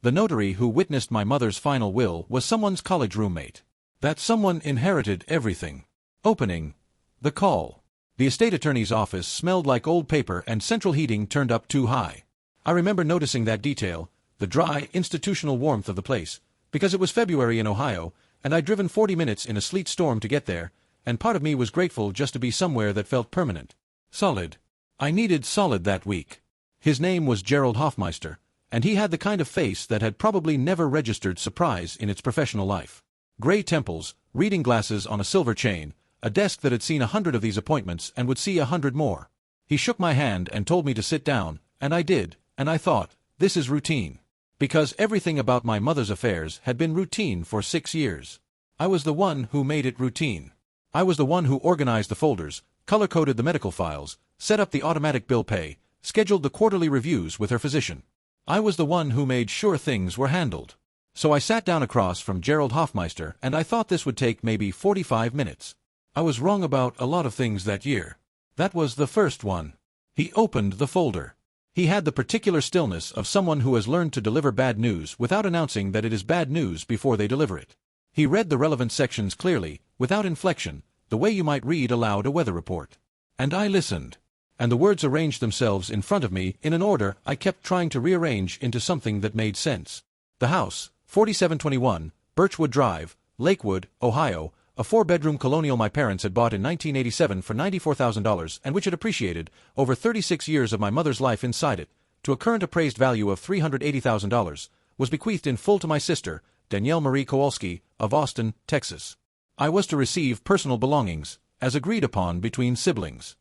The notary who witnessed my mother's final will was someone's college roommate. That someone inherited everything. Opening. The call. The estate attorney's office smelled like old paper and central heating turned up too high. I remember noticing that detail, the dry, institutional warmth of the place, because it was February in Ohio, and I'd driven 40 minutes in a sleet storm to get there, and part of me was grateful just to be somewhere that felt permanent. Solid. I needed solid that week. His name was Gerald Hoffmeister, and he had the kind of face that had probably never registered surprise in its professional life. Gray temples, reading glasses on a silver chain, a desk that had seen 100 of these appointments and would see 100 more. He shook my hand and told me to sit down, and I did, and I thought, this is routine. Because everything about my mother's affairs had been routine for 6 years. I was the one who made it routine. I was the one who organized the folders, color-coded the medical files, set up the automatic bill pay, scheduled the quarterly reviews with her physician. I was the one who made sure things were handled. So I sat down across from Gerald Hoffmeister and I thought this would take maybe 45 minutes. I was wrong about a lot of things that year. That was the first one. He opened the folder. He had the particular stillness of someone who has learned to deliver bad news without announcing that it is bad news before they deliver it. He read the relevant sections clearly, without inflection, the way you might read aloud a weather report. And I listened. And the words arranged themselves in front of me in an order I kept trying to rearrange into something that made sense. The house, 4721, Birchwood Drive, Lakewood, Ohio, a 4-bedroom colonial my parents had bought in 1987 for $94,000 and which had appreciated over 36 years of my mother's life inside it, to a current appraised value of $380,000, was bequeathed in full to my sister, Danielle Marie Kowalski, of Austin, Texas. I was to receive personal belongings, as agreed upon between siblings.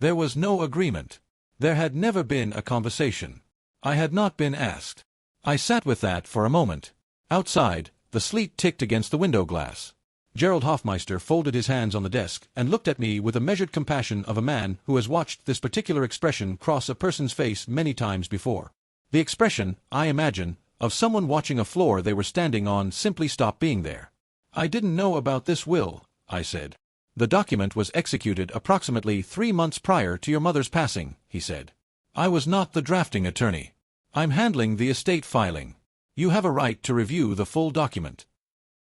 There was no agreement. There had never been a conversation. I had not been asked. I sat with that for a moment. Outside, the sleet ticked against the window glass. Gerald Hoffmeister folded his hands on the desk and looked at me with the measured compassion of a man who has watched this particular expression cross a person's face many times before. The expression, I imagine, of someone watching a floor they were standing on simply stop being there. I didn't know about this will, I said. The document was executed approximately 3 months prior to your mother's passing, he said. I was not the drafting attorney. I'm handling the estate filing. You have a right to review the full document.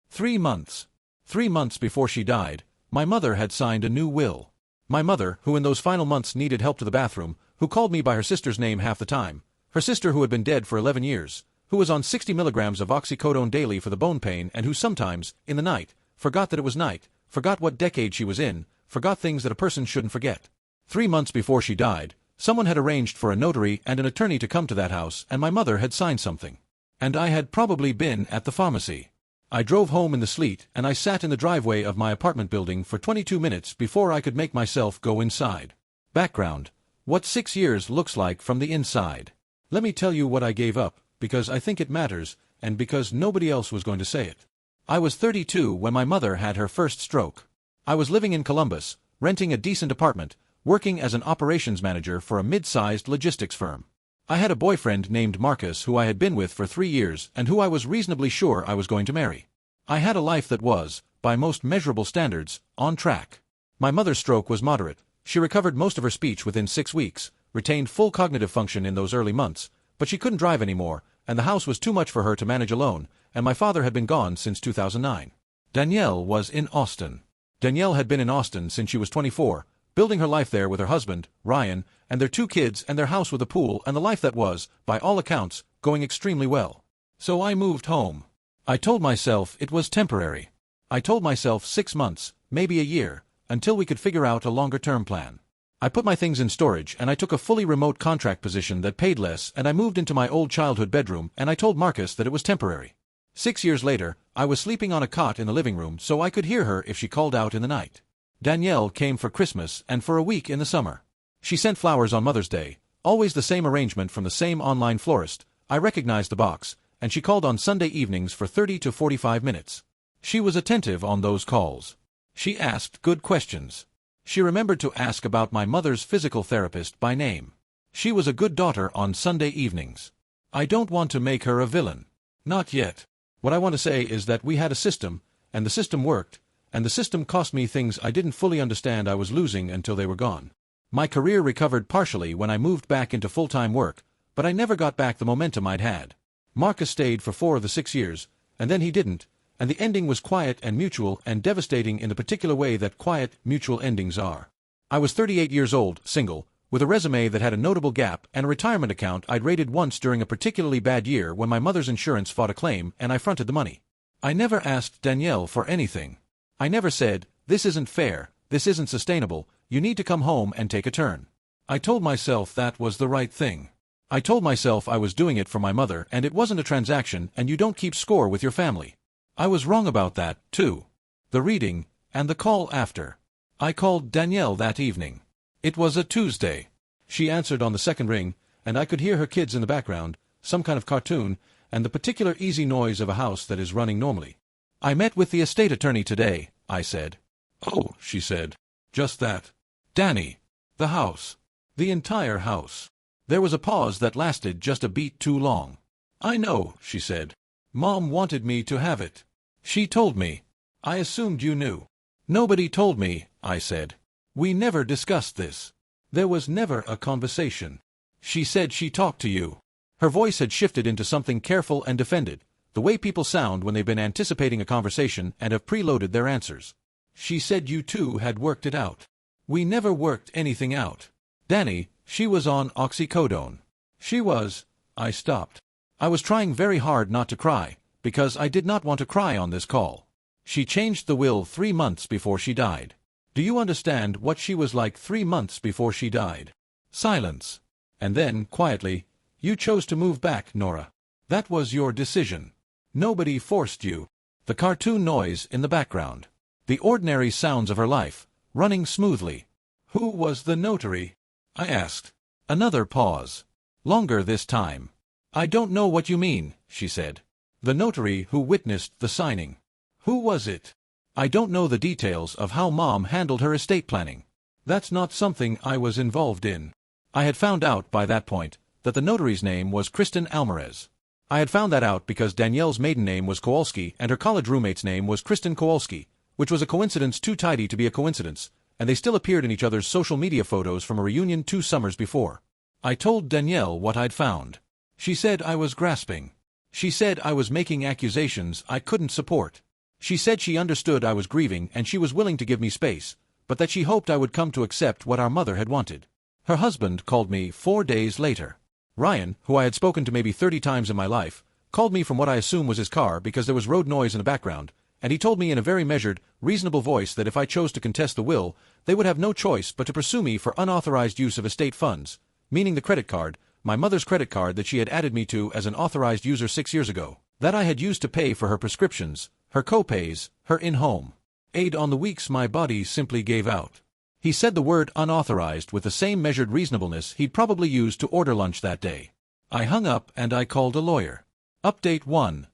3 months. 3 months before she died, my mother had signed a new will. My mother, who in those final months needed help to the bathroom, who called me by her sister's name half the time, her sister who had been dead for 11 years, who was on 60 milligrams of oxycodone daily for the bone pain and who sometimes, in the night, forgot that it was night, forgot what decade she was in, forgot things that a person shouldn't forget. 3 months before she died, someone had arranged for a notary and an attorney to come to that house and my mother had signed something. And I had probably been at the pharmacy. I drove home in the sleet and I sat in the driveway of my apartment building for 22 minutes before I could make myself go inside. Background: what 6 years looks like from the inside. Let me tell you what I gave up, because I think it matters, and because nobody else was going to say it. I was 32 when my mother had her first stroke. I was living in Columbus, renting a decent apartment, working as an operations manager for a mid-sized logistics firm. I had a boyfriend named Marcus who I had been with for 3 years and who I was reasonably sure I was going to marry. I had a life that was, by most measurable standards, on track. My mother's stroke was moderate. She recovered most of her speech within 6 weeks, retained full cognitive function in those early months, but she couldn't drive anymore, and the house was too much for her to manage alone, and my father had been gone since 2009. Danielle was in Austin. Danielle had been in Austin since she was 24, building her life there with her husband, Ryan, and their 2 kids and their house with a pool and the life that was, by all accounts, going extremely well. So I moved home. I told myself it was temporary. I told myself 6 months, maybe a year, until we could figure out a longer-term plan. I put my things in storage and I took a fully remote contract position that paid less and I moved into my old childhood bedroom and I told Marcus that it was temporary. 6 years later, I was sleeping on a cot in the living room so I could hear her if she called out in the night. Danielle came for Christmas and for a week in the summer. She sent flowers on Mother's Day, always the same arrangement from the same online florist. I recognized the box, and she called on Sunday evenings for 30 to 45 minutes. She was attentive on those calls. She asked good questions. She remembered to ask about my mother's physical therapist by name. She was a good daughter on Sunday evenings. I don't want to make her a villain. Not yet. What I want to say is that we had a system, and the system worked, and the system cost me things I didn't fully understand I was losing until they were gone. My career recovered partially when I moved back into full-time work, but I never got back the momentum I'd had. Marcus stayed for 4 of the 6 years, and then he didn't, and the ending was quiet and mutual and devastating in the particular way that quiet, mutual endings are. I was 38 years old, single, with a resume that had a notable gap and a retirement account I'd raided once during a particularly bad year when my mother's insurance fought a claim and I fronted the money. I never asked Danielle for anything. I never said, "This isn't fair, this isn't sustainable, you need to come home and take a turn." I told myself that was the right thing. I told myself I was doing it for my mother and it wasn't a transaction and you don't keep score with your family. I was wrong about that, too. The reading, and the call after. I called Danielle that evening. It was a Tuesday. She answered on the second ring, and I could hear her kids in the background, some kind of cartoon, and the particular easy noise of a house that is running normally. "I met with the estate attorney today," I said. "Oh," she said. "Just that." "Danny. The house. The entire house." There was a pause that lasted just a beat too long. "I know," she said. "Mom wanted me to have it. She told me. I assumed you knew." "Nobody told me," I said. "We never discussed this. There was never a conversation. She said she talked to you." Her voice had shifted into something careful and defended, the way people sound when they've been anticipating a conversation and have preloaded their answers. "She said you two had worked it out." "We never worked anything out. Danny, she was on oxycodone." "She was—" I stopped. I was trying very hard not to cry, because I did not want to cry on this call. "She changed the will 3 months before she died. Do you understand what she was like 3 months before she died?" Silence. And then, quietly, "You chose to move back, Nora. That was your decision. Nobody forced you." The cartoon noise in the background. The ordinary sounds of her life, running smoothly. "Who was the notary?" I asked. Another pause. Longer this time. "I don't know what you mean," she said. "The notary who witnessed the signing. Who was it?" "I don't know the details of how Mom handled her estate planning. That's not something I was involved in." I had found out, by that point, that the notary's name was Kristen Almarez. I had found that out because Danielle's maiden name was Kowalski and her college roommate's name was Kristen Kowalski, which was a coincidence too tidy to be a coincidence, and they still appeared in each other's social media photos from a reunion 2 summers before. I told Danielle what I'd found. She said I was grasping. She said I was making accusations I couldn't support. She said she understood I was grieving and she was willing to give me space, but that she hoped I would come to accept what our mother had wanted. Her husband called me 4 days later. Ryan, who I had spoken to maybe 30 times in my life, called me from what I assume was his car because there was road noise in the background, and he told me in a very measured, reasonable voice that if I chose to contest the will, they would have no choice but to pursue me for unauthorized use of estate funds, meaning the credit card, my mother's credit card that she had added me to as an authorized user 6 years ago, that I had used to pay for her prescriptions, her co-pays, her in-home aid on the weeks my body simply gave out. He said the word unauthorized with the same measured reasonableness he'd probably used to order lunch that day. I hung up and I called a lawyer. Update 1.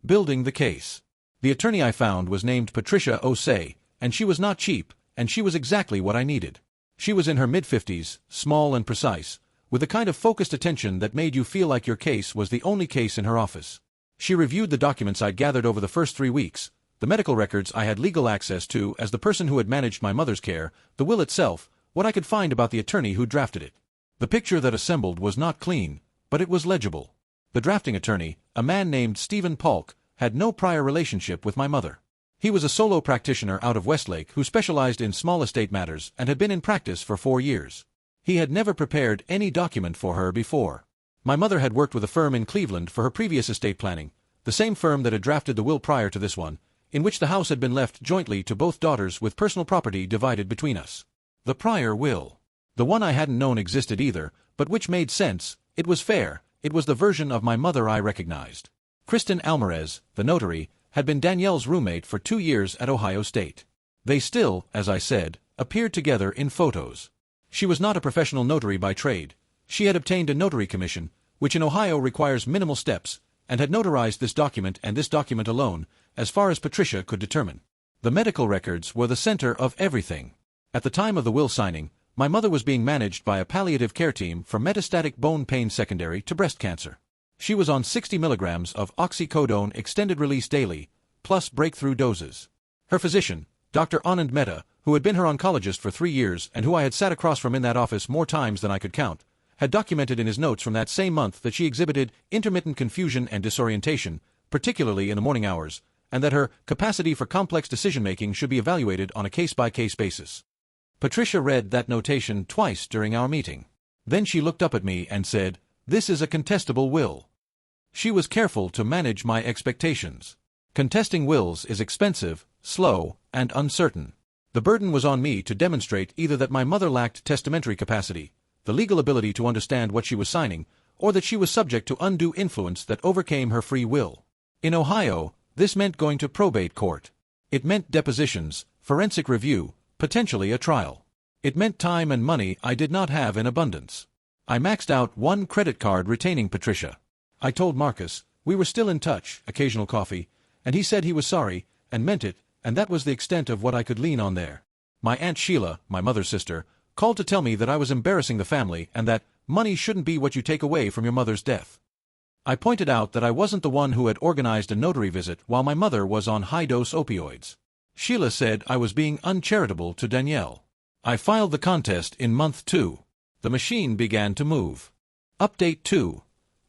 Building the case. The attorney I found was named Patricia Osei, and she was not cheap, and she was exactly what I needed. She was in her mid-50s, small and precise, with the kind of focused attention that made you feel like your case was the only case in her office. She reviewed the documents I'd gathered over the first 3 weeks, the medical records I had legal access to as the person who had managed my mother's care, the will itself, what I could find about the attorney who drafted it. The picture that assembled was not clean, but it was legible. The drafting attorney, a man named Stephen Polk, had no prior relationship with my mother. He was a solo practitioner out of Westlake who specialized in small estate matters and had been in practice for 4 years. He had never prepared any document for her before. My mother had worked with a firm in Cleveland for her previous estate planning, the same firm that had drafted the will prior to this one, in which the house had been left jointly to both daughters with personal property divided between us. The prior will. The one I hadn't known existed either, but which made sense, it was fair, it was the version of my mother I recognized. Kristen Almarez, the notary, had been Danielle's roommate for 2 years at Ohio State. They still, as I said, appeared together in photos. She was not a professional notary by trade. She had obtained a notary commission, which in Ohio requires minimal steps, and had notarized this document and this document alone, as far as Patricia could determine. The medical records were the center of everything. At the time of the will signing, my mother was being managed by a palliative care team for metastatic bone pain secondary to breast cancer. She was on 60 milligrams of oxycodone extended release daily, plus breakthrough doses. Her physician, Dr. Anand Mehta, who had been her oncologist for 3 years and who I had sat across from in that office more times than I could count, had documented in his notes from that same month that she exhibited intermittent confusion and disorientation, particularly in the morning hours, and that her capacity for complex decision-making should be evaluated on a case-by-case basis. Patricia read that notation twice during our meeting. Then she looked up at me and said, "This is a contestable will." She was careful to manage my expectations. Contesting wills is expensive, slow, and uncertain. The burden was on me to demonstrate either that my mother lacked testamentary capacity, the legal ability to understand what she was signing, or that she was subject to undue influence that overcame her free will. In Ohio, this meant going to probate court. It meant depositions, forensic review, potentially a trial. It meant time and money I did not have in abundance. I maxed out one credit card retaining Patricia. I told Marcus, we were still in touch, occasional coffee, and he said he was sorry, and meant it, and that was the extent of what I could lean on there. My Aunt Sheila, my mother's sister, called to tell me that I was embarrassing the family and that money shouldn't be what you take away from your mother's death. I pointed out that I wasn't the one who had organized a notary visit while my mother was on high-dose opioids. Sheila said I was being uncharitable to Danielle. I filed the contest in month 2. The machine began to move. Update 2.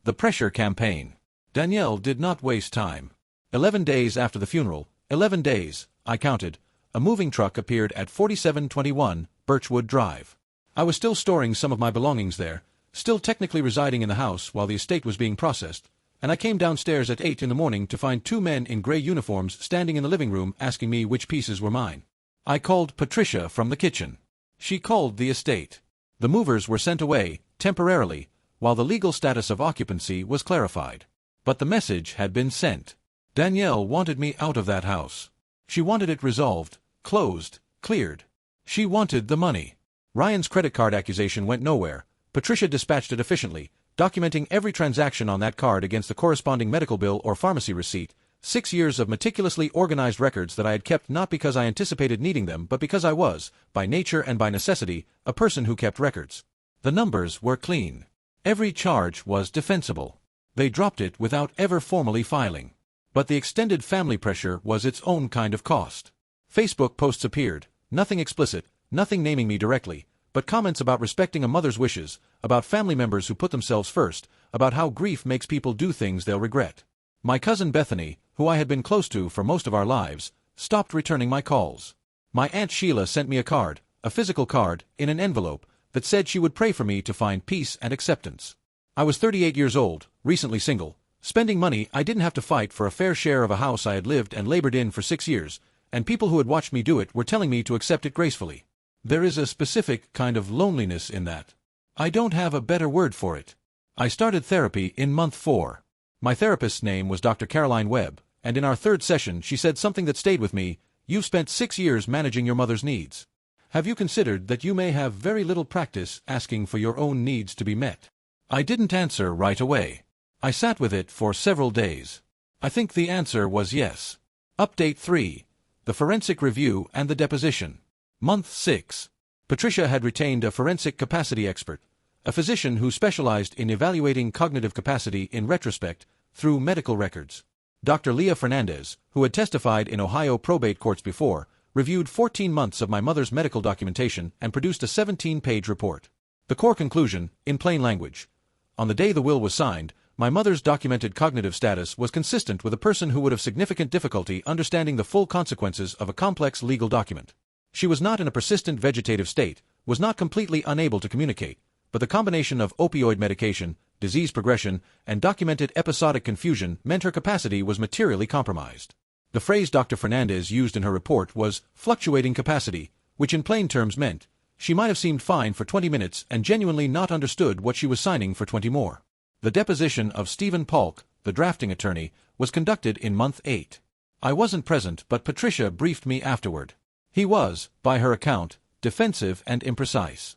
The pressure campaign. Danielle did not waste time. 11 days after the funeral, 11 days, I counted, a moving truck appeared at 4721 Birchwood Drive. I was still storing some of my belongings there, still technically residing in the house while the estate was being processed, and I came downstairs at 8 in the morning to find 2 men in gray uniforms standing in the living room asking me which pieces were mine. I called Patricia from the kitchen. She called the estate. The movers were sent away, temporarily, while the legal status of occupancy was clarified. But the message had been sent. Danielle wanted me out of that house. She wanted it resolved, closed, cleared. She wanted the money. Ryan's credit card accusation went nowhere. Patricia dispatched it efficiently, documenting every transaction on that card against the corresponding medical bill or pharmacy receipt, 6 years of meticulously organized records that I had kept not because I anticipated needing them but because I was, by nature and by necessity, a person who kept records. The numbers were clean. Every charge was defensible. They dropped it without ever formally filing. But the extended family pressure was its own kind of cost. Facebook posts appeared, nothing explicit, nothing naming me directly, but comments about respecting a mother's wishes, about family members who put themselves first, about how grief makes people do things they'll regret. My cousin Bethany, who I had been close to for most of our lives, stopped returning my calls. My Aunt Sheila sent me a card, a physical card, in an envelope, that said she would pray for me to find peace and acceptance. I was 38 years old, recently single, spending money I didn't have to fight for a fair share of a house I had lived and labored in for 6 years, and people who had watched me do it were telling me to accept it gracefully. There is a specific kind of loneliness in that. I don't have a better word for it. I started therapy in month 4. My therapist's name was Dr. Caroline Webb, and in our 3rd session she said something that stayed with me: "You've spent 6 years managing your mother's needs. Have you considered that you may have very little practice asking for your own needs to be met?" I didn't answer right away. I sat with it for several days. I think the answer was yes. Update 3. The forensic review and the deposition. Month 6. Patricia had retained a forensic capacity expert, a physician who specialized in evaluating cognitive capacity in retrospect through medical records. Dr. Leah Fernandez, who had testified in Ohio probate courts before, reviewed 14 months of my mother's medical documentation and produced a 17-page report. The core conclusion, in plain language: on the day the will was signed, my mother's documented cognitive status was consistent with a person who would have significant difficulty understanding the full consequences of a complex legal document. She was not in a persistent vegetative state, was not completely unable to communicate, but the combination of opioid medication, disease progression, and documented episodic confusion meant her capacity was materially compromised. The phrase Dr. Fernandez used in her report was fluctuating capacity, which in plain terms meant she might have seemed fine for 20 minutes and genuinely not understood what she was signing for 20 more. The deposition of Stephen Polk, the drafting attorney, was conducted in month 8. I wasn't present, but Patricia briefed me afterward. He was, by her account, defensive and imprecise.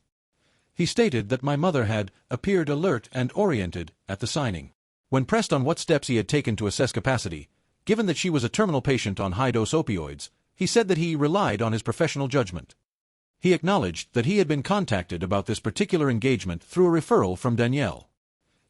He stated that my mother had appeared alert and oriented at the signing. When pressed on what steps he had taken to assess capacity, given that she was a terminal patient on high-dose opioids, he said that he relied on his professional judgment. He acknowledged that he had been contacted about this particular engagement through a referral from Danielle.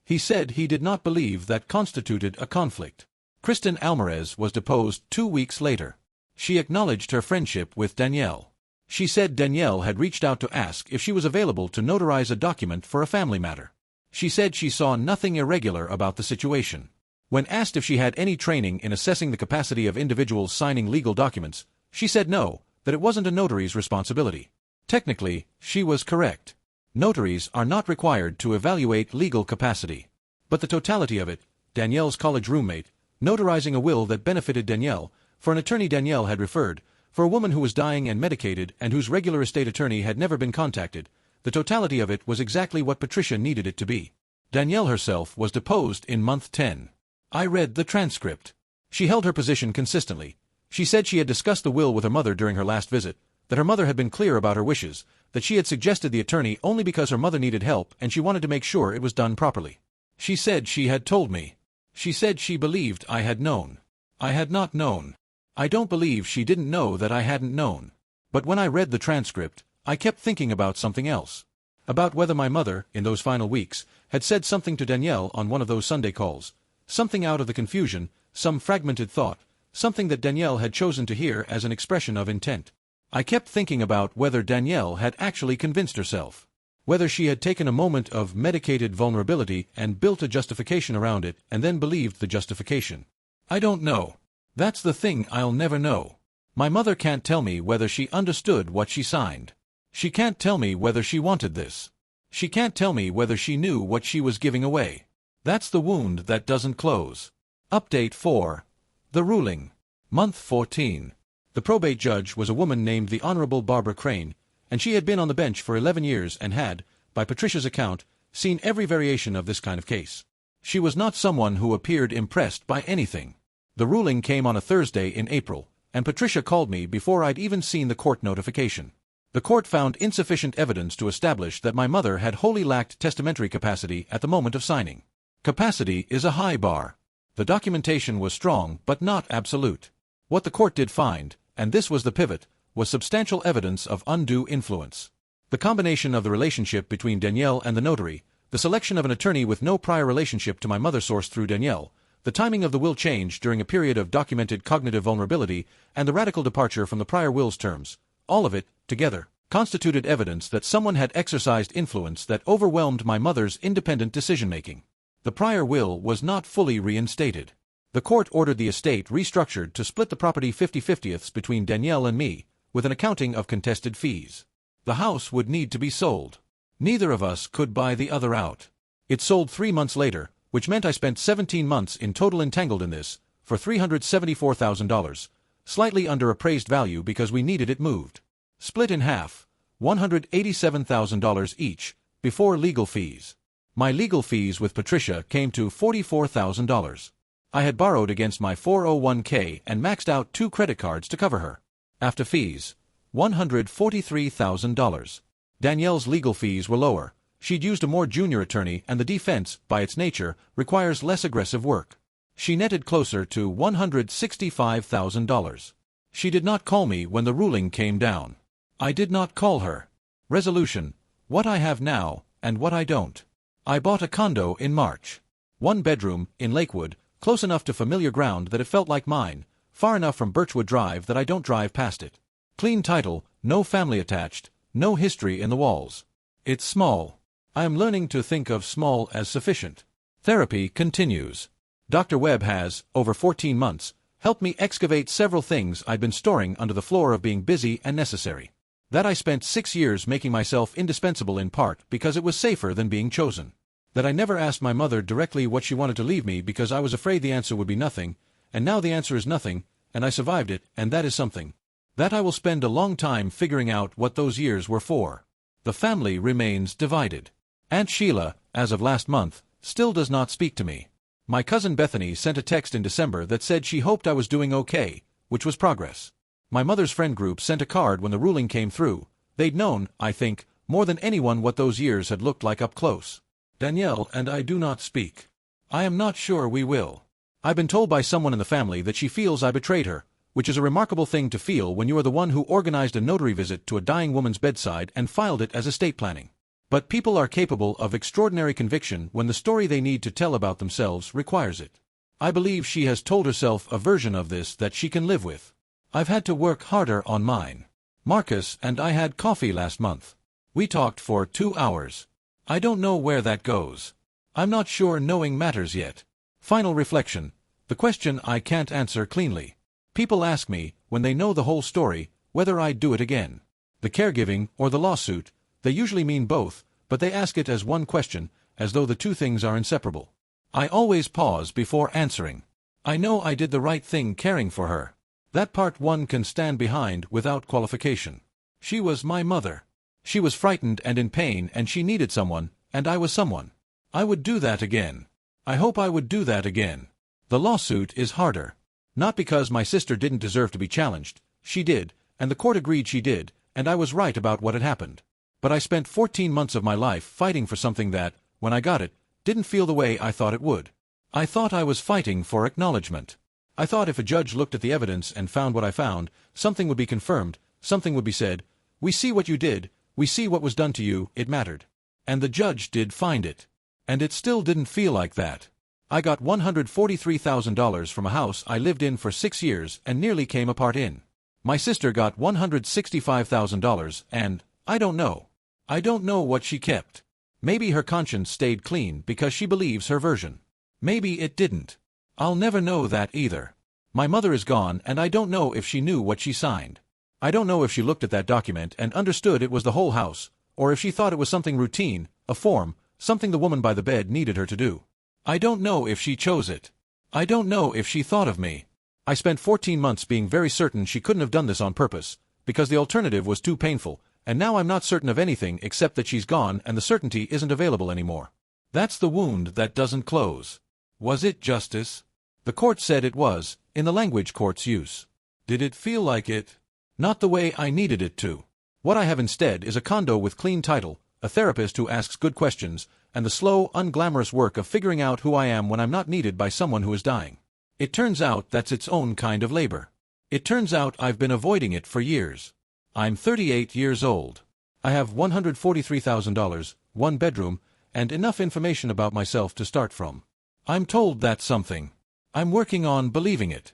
He said he did not believe that constituted a conflict. Kristen Alvarez was deposed 2 weeks later. She acknowledged her friendship with Danielle. She said Danielle had reached out to ask if she was available to notarize a document for a family matter. She said she saw nothing irregular about the situation. When asked if she had any training in assessing the capacity of individuals signing legal documents, she said no, that it wasn't a notary's responsibility. Technically, she was correct. Notaries are not required to evaluate legal capacity. But the totality of it, Danielle's college roommate, notarizing a will that benefited Danielle, for an attorney Danielle had referred, for a woman who was dying and medicated and whose regular estate attorney had never been contacted, the totality of it was exactly what Patricia needed it to be. Danielle herself was deposed in month 10. I read the transcript. She held her position consistently. She said she had discussed the will with her mother during her last visit, that her mother had been clear about her wishes, that she had suggested the attorney only because her mother needed help and she wanted to make sure it was done properly. She said she had told me. She said she believed I had known. I had not known. I don't believe she didn't know that I hadn't known. But when I read the transcript, I kept thinking about something else. About whether my mother, in those final weeks, had said something to Danielle on one of those Sunday calls. Something out of the confusion, some fragmented thought, something that Danielle had chosen to hear as an expression of intent. I kept thinking about whether Danielle had actually convinced herself. Whether she had taken a moment of medicated vulnerability and built a justification around it and then believed the justification. I don't know. That's the thing I'll never know. My mother can't tell me whether she understood what she signed. She can't tell me whether she wanted this. She can't tell me whether she knew what she was giving away. That's the wound that doesn't close. Update 4. The ruling. Month 14. The probate judge was a woman named the Honorable Barbara Crane, and she had been on the bench for 11 years and had, by Patricia's account, seen every variation of this kind of case. She was not someone who appeared impressed by anything. The ruling came on a Thursday in April, and Patricia called me before I'd even seen the court notification. The court found insufficient evidence to establish that my mother had wholly lacked testamentary capacity at the moment of signing. Capacity is a high bar. The documentation was strong but not absolute. What the court did find, and this was the pivot, was substantial evidence of undue influence. The combination of the relationship between Danielle and the notary, the selection of an attorney with no prior relationship to my mother sourced through Danielle, the timing of the will change during a period of documented cognitive vulnerability, and the radical departure from the prior will's terms, all of it, together, constituted evidence that someone had exercised influence that overwhelmed my mother's independent decision-making. The prior will was not fully reinstated. The court ordered the estate restructured to split the property 50/50ths between Danielle and me, with an accounting of contested fees. The house would need to be sold. Neither of us could buy the other out. It sold 3 months later, which meant I spent 17 months in total entangled in this, for $374,000, slightly under appraised value because we needed it moved. Split in half, $187,000 each, before legal fees. My legal fees with Patricia came to $44,000. I had borrowed against my 401k and maxed out 2 credit cards to cover her. After fees, $143,000. Danielle's legal fees were lower. She'd used a more junior attorney and the defense, by its nature, requires less aggressive work. She netted closer to $165,000. She did not call me when the ruling came down. I did not call her. Resolution: what I have now, and what I don't. I bought a condo in March. 1 bedroom, in Lakewood, close enough to familiar ground that it felt like mine, far enough from Birchwood Drive that I don't drive past it. Clean title, no family attached, no history in the walls. It's small. I am learning to think of small as sufficient. Therapy continues. Dr. Webb has, over 14 months, helped me excavate several things I'd been storing under the floor of being busy and necessary. That I spent 6 years making myself indispensable in part because it was safer than being chosen. That I never asked my mother directly what she wanted to leave me because I was afraid the answer would be nothing, and now the answer is nothing, and I survived it, and that is something. That I will spend a long time figuring out what those years were for. The family remains divided. Aunt Sheila, as of last month, still does not speak to me. My cousin Bethany sent a text in December that said she hoped I was doing okay, which was progress. My mother's friend group sent a card when the ruling came through. They'd known, I think, more than anyone what those years had looked like up close. Danielle and I do not speak. I am not sure we will. I've been told by someone in the family that she feels I betrayed her, which is a remarkable thing to feel when you are the one who organized a notary visit to a dying woman's bedside and filed it as estate planning. But people are capable of extraordinary conviction when the story they need to tell about themselves requires it. I believe she has told herself a version of this that she can live with. I've had to work harder on mine. Marcus and I had coffee last month. We talked for 2 hours. I don't know where that goes. I'm not sure knowing matters yet. Final reflection. The question I can't answer cleanly. People ask me, when they know the whole story, whether I'd do it again. The caregiving or the lawsuit, they usually mean both, but they ask it as one question, as though the two things are inseparable. I always pause before answering. I know I did the right thing caring for her. That part one can stand behind without qualification. She was my mother. She was frightened and in pain, and she needed someone, and I was someone. I would do that again. I hope I would do that again. The lawsuit is harder. Not because my sister didn't deserve to be challenged. She did, and the court agreed she did, and I was right about what had happened. But I spent 14 months of my life fighting for something that, when I got it, didn't feel the way I thought it would. I thought I was fighting for acknowledgement. I thought if a judge looked at the evidence and found what I found, something would be confirmed, something would be said. We see what you did, we see what was done to you, it mattered. And the judge did find it. And it still didn't feel like that. I got $143,000 from a house I lived in for 6 years and nearly came apart in. My sister got $165,000 and, I don't know. I don't know what she kept. Maybe her conscience stayed clean because she believes her version. Maybe it didn't. I'll never know that either. My mother is gone and I don't know if she knew what she signed. I don't know if she looked at that document and understood it was the whole house, or if she thought it was something routine, a form, something the woman by the bed needed her to do. I don't know if she chose it. I don't know if she thought of me. I spent 14 months being very certain she couldn't have done this on purpose, because the alternative was too painful, and now I'm not certain of anything except that she's gone and the certainty isn't available anymore. That's the wound that doesn't close. Was it justice? The court said it was, in the language courts use. Did it feel like it? Not the way I needed it to. What I have instead is a condo with clean title, a therapist who asks good questions, and the slow, unglamorous work of figuring out who I am when I'm not needed by someone who is dying. It turns out that's its own kind of labor. It turns out I've been avoiding it for years. I'm 38 years old. I have $143,000, one bedroom, and enough information about myself to start from. I'm told that's something. I'm working on believing it.